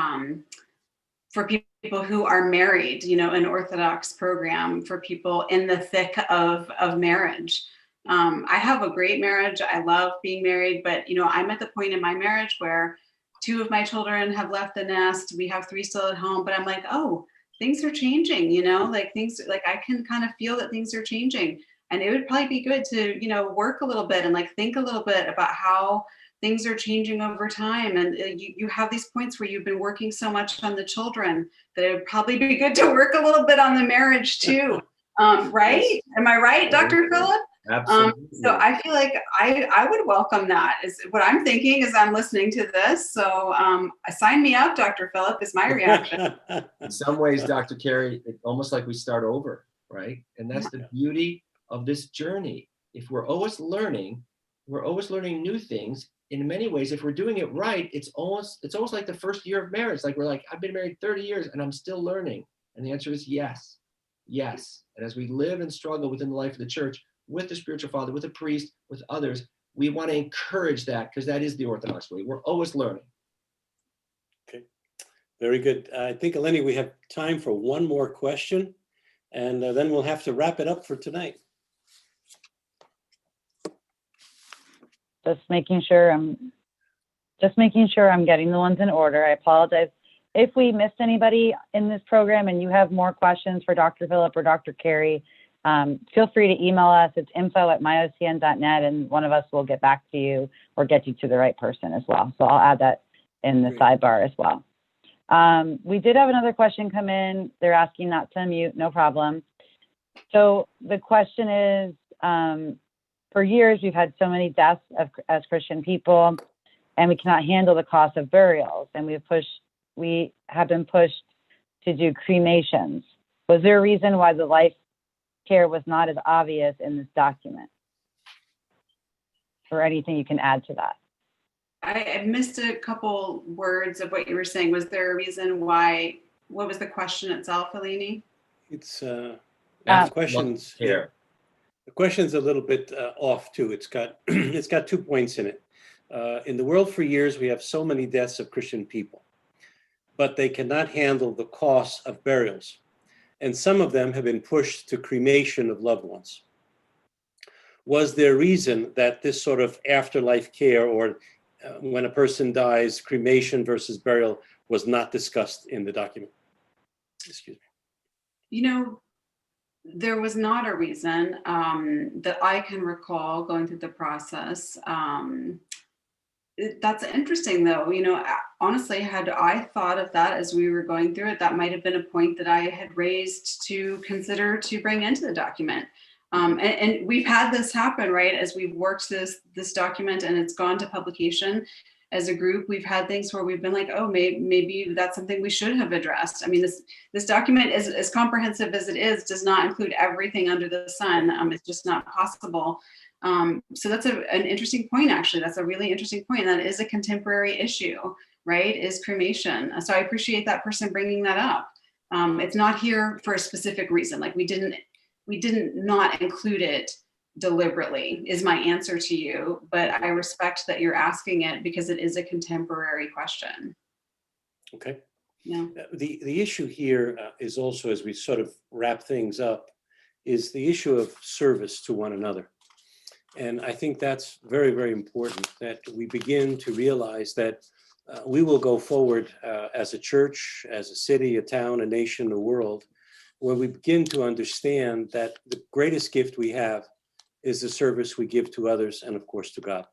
[SPEAKER 3] people who are married, you know, an Orthodox program for people in the thick of marriage. I have a great marriage. I love being married, but, you know, I'm at the point in my marriage where 2 of my children have left the nest. We have 3 still at home, but I'm like, oh, things are changing, you know, like I can kind of feel that things are changing. And it would probably be good to, you know, work a little bit and like think a little bit about how things are changing over time. And you have these points where you've been working so much on the children that it would probably be good to work a little bit on the marriage too. Right?
[SPEAKER 4] Yes.
[SPEAKER 3] Am I right, Dr. Phillip?
[SPEAKER 4] Absolutely.
[SPEAKER 3] So I feel like I would welcome that. Is what I'm thinking as I'm listening to this. So sign me up, Dr. Phillip, is my reaction.
[SPEAKER 4] In some ways, Dr. Carey, it's almost like we start over, right? And that's the beauty of this journey. If we're always learning new things. In many ways, if we're doing it right, it's almost like the first year of marriage. Like we're like, I've been married 30 years and I'm still learning. And the answer is yes, yes. And as we live and struggle within the life of the church, with the spiritual father, with the priest, with others, we want to encourage that because that is the Orthodox way. We're always learning.
[SPEAKER 2] Okay, very good. I think, Eleni, we have time for one more question, and then we'll have to wrap it up for tonight.
[SPEAKER 1] Just making sure I'm getting the ones in order. I apologize if we missed anybody in this program and you have more questions for Dr. Phillip or Dr. Carey. Feel free to email us. It's info@myocn.net, and one of us will get back to you or get you to the right person as well. So I'll add that in the sidebar as well. We did have another question come in. They're asking not to unmute, no problem. So the question is, for years, we've had so many deaths as Christian people, and we cannot handle the cost of burials, and we have been pushed to do cremations. Was there a reason why the life care was not as obvious in this document? Or anything you can add to that?
[SPEAKER 3] I missed a couple words of what you were saying. Was there a reason why? What was the question itself, Eleni?
[SPEAKER 2] It's the questions here. The question's a little bit off too. It's got it's got 2 points in it. In the world for years, we have so many deaths of Christian people, but they cannot handle the cost of burials. And some of them have been pushed to cremation of loved ones. Was there a reason that this sort of afterlife care, or when a person dies, cremation versus burial, was not discussed in the document? Excuse me.
[SPEAKER 3] You know, there was not a reason that I can recall going through the process. That's interesting though. You know, honestly, had I thought of that as we were going through it, that might have been a point that I had raised to consider to bring into the document. And we've had this happen, right? As we've worked this document and it's gone to publication as a group, we've had things where we've been like, oh, maybe that's something we should have addressed. I mean, this document, as comprehensive as it is, does not include everything under the sun. It's just not possible. So that's an interesting point, actually. That's a really interesting point. That is a contemporary issue, right? Is cremation. So I appreciate that person bringing that up. It's not here for a specific reason. Like we didn't not include it deliberately is my answer to you, but I respect that you're asking it because it is a contemporary question.
[SPEAKER 2] Okay.
[SPEAKER 3] Yeah.
[SPEAKER 2] The issue here is also, as we sort of wrap things up, is the issue of service to one another. And I think that's very, very important, that we begin to realize that we will go forward as a church, as a city, a town, a nation, a world, when we begin to understand that the greatest gift we have is the service we give to others and, of course, to God.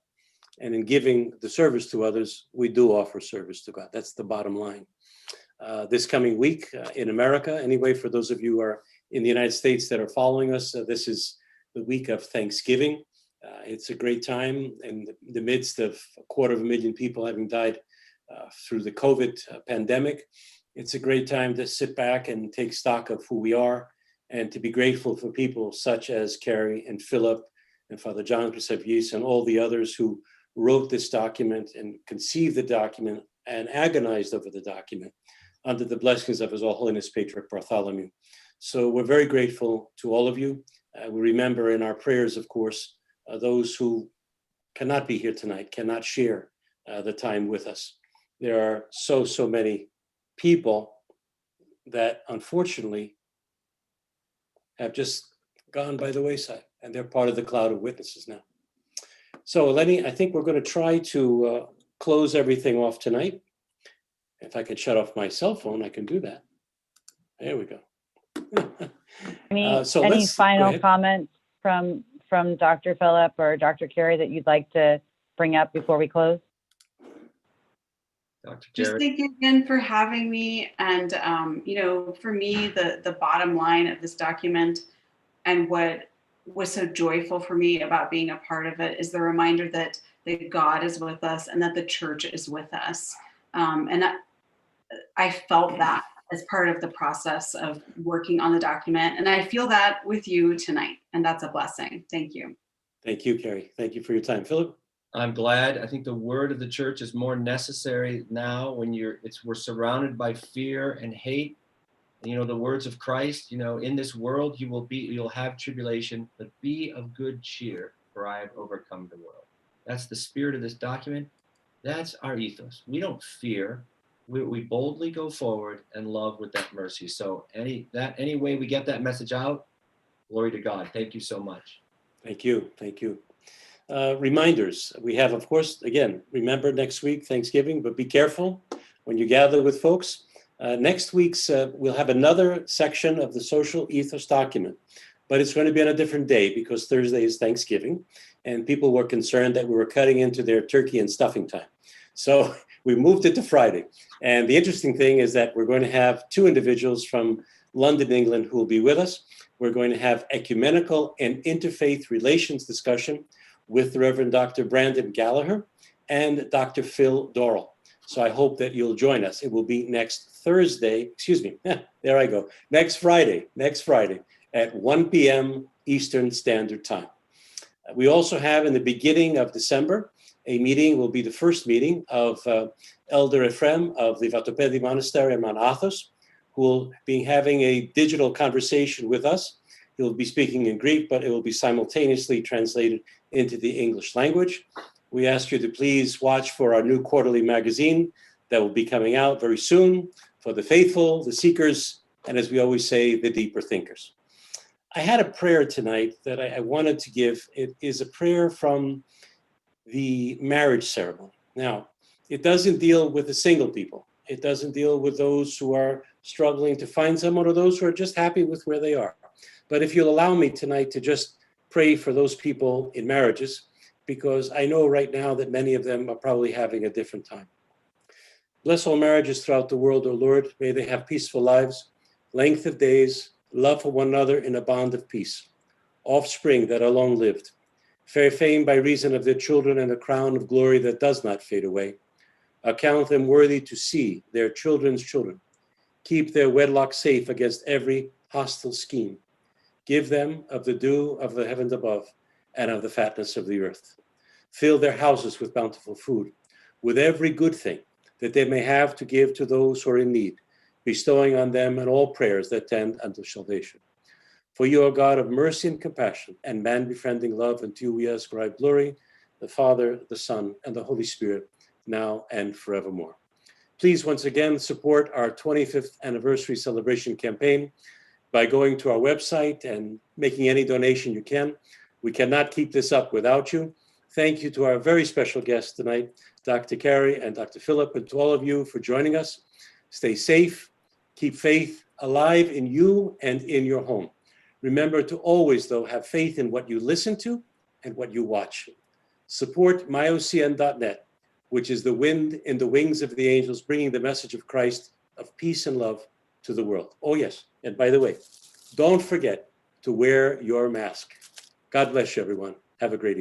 [SPEAKER 2] And in giving the service to others, we do offer service to God. That's the bottom line. This coming week in America, anyway, for those of you who are in the United States that are following us, this is the week of Thanksgiving. It's a great time in the midst of 250,000 people having died through the COVID pandemic. It's a great time to sit back and take stock of who we are and to be grateful for people such as Carrie and Philip and Father John Crescevieus and all the others who wrote this document and conceived the document and agonized over the document under the blessings of His All Holiness Patriarch Bartholomew. So we're very grateful to all of you. We remember in our prayers, of course, those who cannot be here tonight, cannot share the time with us. There are so many people that unfortunately have just gone by the wayside, and they're part of the cloud of witnesses now. So Lenny, I think we're going to try to close everything off tonight. If I could shut off my cell phone, I can do that. There we go.
[SPEAKER 1] Any final comments from Dr. Philip or Dr. Carrie that you'd like to bring up before we close?
[SPEAKER 4] Dr.
[SPEAKER 3] Just thank you again for having me. And, for me, the bottom line of this document and what was so joyful for me about being a part of it is the reminder that God is with us and that the church is with us. And I felt that as part of the process of working on the document. And I feel that with you tonight. And that's a blessing. Thank you.
[SPEAKER 2] Thank you, Carrie. Thank you for your time. Philip?
[SPEAKER 4] I'm glad. I think the word of the church is more necessary now when we're surrounded by fear and hate. And, the words of Christ, in this world you'll have tribulation, but be of good cheer, for I have overcome the world. That's the spirit of this document. That's our ethos. We don't fear. We boldly go forward and love with that mercy. So any way we get that message out, glory to God. Thank you so much.
[SPEAKER 2] Thank you. Thank you. Reminders. We have, of course, again, remember next week, Thanksgiving, but be careful when you gather with folks. Next week's, we'll have another section of the social ethos document, but it's going to be on a different day because Thursday is Thanksgiving, and people were concerned that we were cutting into their turkey and stuffing time. So we moved it to Friday. And the interesting thing is that we're going to have two individuals from London, England, who will be with us. We're going to have ecumenical and interfaith relations discussion with the Reverend Dr. Brandon Gallagher and Dr. Phil Dorrell. So I hope that you'll join us. It will be next Friday at 1 p.m. Eastern Standard Time. We also have in the beginning of December, a meeting will be the first meeting of Elder Ephraim of the Vatopedi Monastery in Mount Athos, who will be having a digital conversation with us. He'll be speaking in Greek, but it will be simultaneously translated into the English language. We ask you to please watch for our new quarterly magazine that will be coming out very soon for the faithful, the seekers, and as we always say, the deeper thinkers. I had a prayer tonight that I wanted to give. It is a prayer from the marriage ceremony. Now, it doesn't deal with the single people. It doesn't deal with those who are struggling to find someone or those who are just happy with where they are. But if you'll allow me tonight to just pray for those people in marriages, because I know right now that many of them are probably having a different time. Bless all marriages throughout the world, O Lord. May they have peaceful lives, length of days, love for one another in a bond of peace, offspring that are long-lived, fair fame by reason of their children and a crown of glory that does not fade away. Account them worthy to see their children's children. Keep their wedlock safe against every hostile scheme. Give them of the dew of the heavens above and of the fatness of the earth. Fill their houses with bountiful food, with every good thing that they may have to give to those who are in need, bestowing on them in all prayers that tend unto salvation. For you are God of mercy and compassion, and man-befriending love, and to you we ascribe glory, the Father, the Son, and the Holy Spirit, now and forevermore. Please once again support our 25th anniversary celebration campaign by going to our website and making any donation you can. We cannot keep this up without you. Thank you to our very special guests tonight, Dr. Carey and Dr. Philip, and to all of you for joining us. Stay safe, keep faith alive in you and in your home. Remember to always, though, have faith in what you listen to and what you watch. Support myocn.net, which is the wind in the wings of the angels, bringing the message of Christ of peace and love to the world. Oh, yes. And by the way, don't forget to wear your mask. God bless you, everyone. Have a great evening.